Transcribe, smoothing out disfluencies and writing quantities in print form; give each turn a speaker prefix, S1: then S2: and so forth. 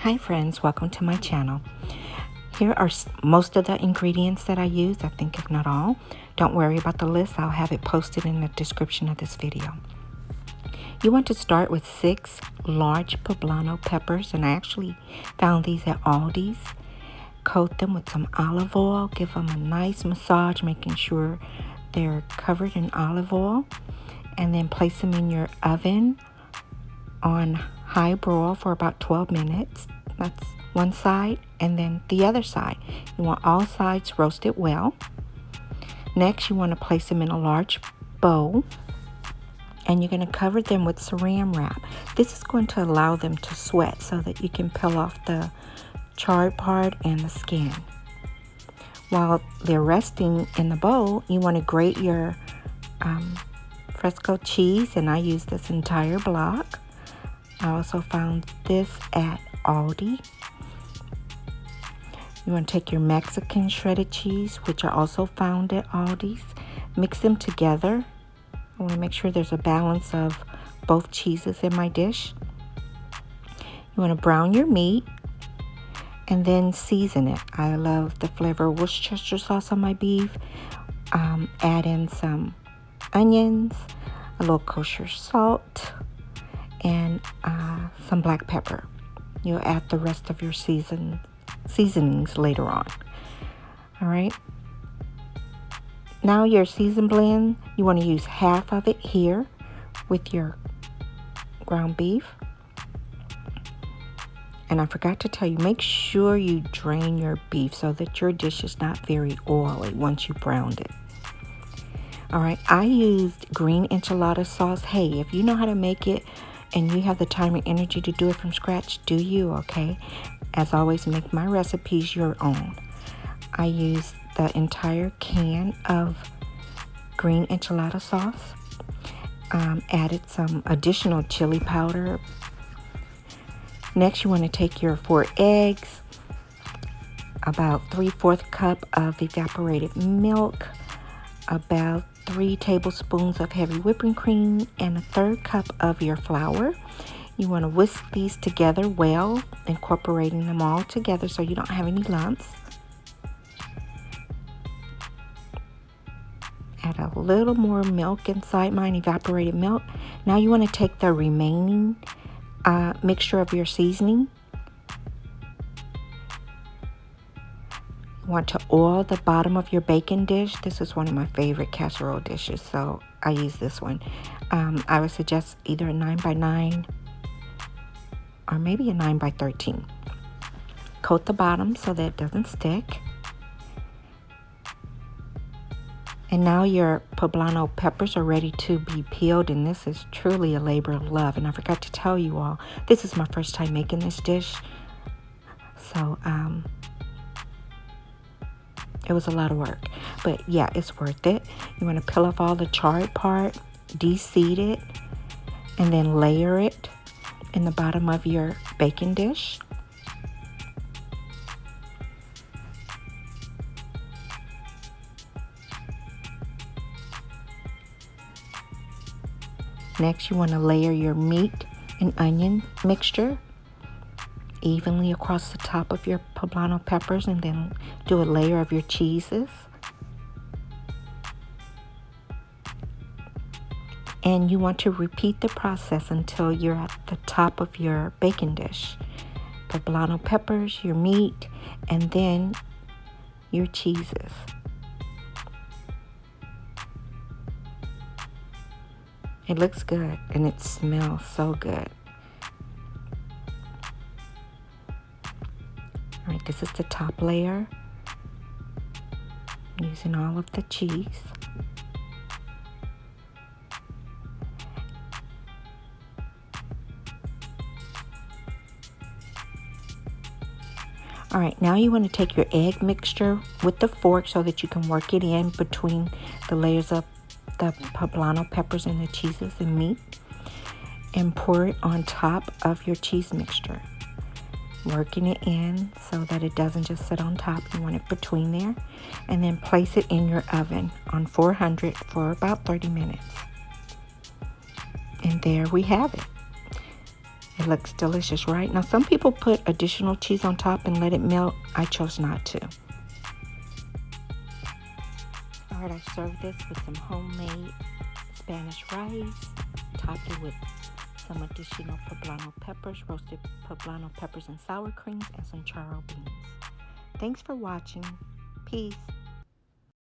S1: Hi friends, welcome to my channel. Here are most of the ingredients that I use, I think if not all. Don't worry about the list, I'll have it posted in the description of this video. You want to start with 6 large poblano peppers, and I actually found these at Aldi's. Coat them with some olive oil, give them a nice massage, making sure they're covered in olive oil, and then place them in your oven on high broil for about 12 minutes. That's one side, and then the other side. You want all sides roasted well. Next, you want to place them in a large bowl, and you're going to cover them with saran wrap. This is going to allow them to sweat so that you can peel off the charred part and the skin. While they're resting in the bowl, you want to grate your fresco cheese, and I use this entire block. I also found this at Aldi. You want to take your Mexican shredded cheese, which I also found at Aldi's. Mix them together. I want to make sure there's a balance of both cheeses in my dish. You want to brown your meat and then season it. I love the flavor of Worcestershire sauce on my beef. Add in some onions, a little kosher salt, and some black pepper. You'll add the rest of your seasonings later on. All right. Now your seasoned blend, you want to use half of it here with your ground beef. And I forgot to tell you, make sure you drain your beef so that your dish is not very oily once you browned it. All right, I used green enchilada sauce. Hey, if you know how to make it and you have the time and energy to do it from scratch, do you, okay? As always, make my recipes your own. I used the entire can of green enchilada sauce. Added some additional chili powder. Next, you want to take your 4 eggs, about 3/4 cup of evaporated milk, about 3 tablespoons of heavy whipping cream, and 1/3 cup of your flour. You want to whisk these together well, incorporating them all together so you don't have any lumps. Add a little more milk inside mine, evaporated milk. Now you want to take the remaining mixture of your seasoning. You want to oil the bottom of your baking dish. This is one of my favorite casserole dishes, so I use this one. I would suggest either a 9x9 or maybe a 9x13. Coat the bottom so that it doesn't stick. And now your poblano peppers are ready to be peeled, and this is truly a labor of love. And I forgot to tell you all, this is my first time making this dish, so it was a lot of work, but yeah, it's worth it. You want to peel off all the charred part, de-seed it, and then layer it in the bottom of your baking dish. Next, you want to layer your meat and onion mixture evenly across the top of your poblano peppers, and then do a layer of your cheeses. And you want to repeat the process until you're at the top of your baking dish. Poblano peppers, your meat, and then your cheeses. It looks good and it smells so good. All right, this is the top layer. I'm using all of the cheese. All right, now you want to take your egg mixture with the fork so that you can work it in between the layers of the poblano peppers and the cheeses and meat, and pour it on top of your cheese mixture. Working it in so that it doesn't just sit on top. You want it between there, and then place it in your oven on 400 for about 30 minutes. And there we have it. It looks delicious, right? Now, some people put additional cheese on top and let it melt. I chose not to. All right, I served this with some homemade Spanish rice, topped it with some additional poblano peppers, roasted poblano peppers and sour creams, and some charro beans. Thanks for watching. Peace.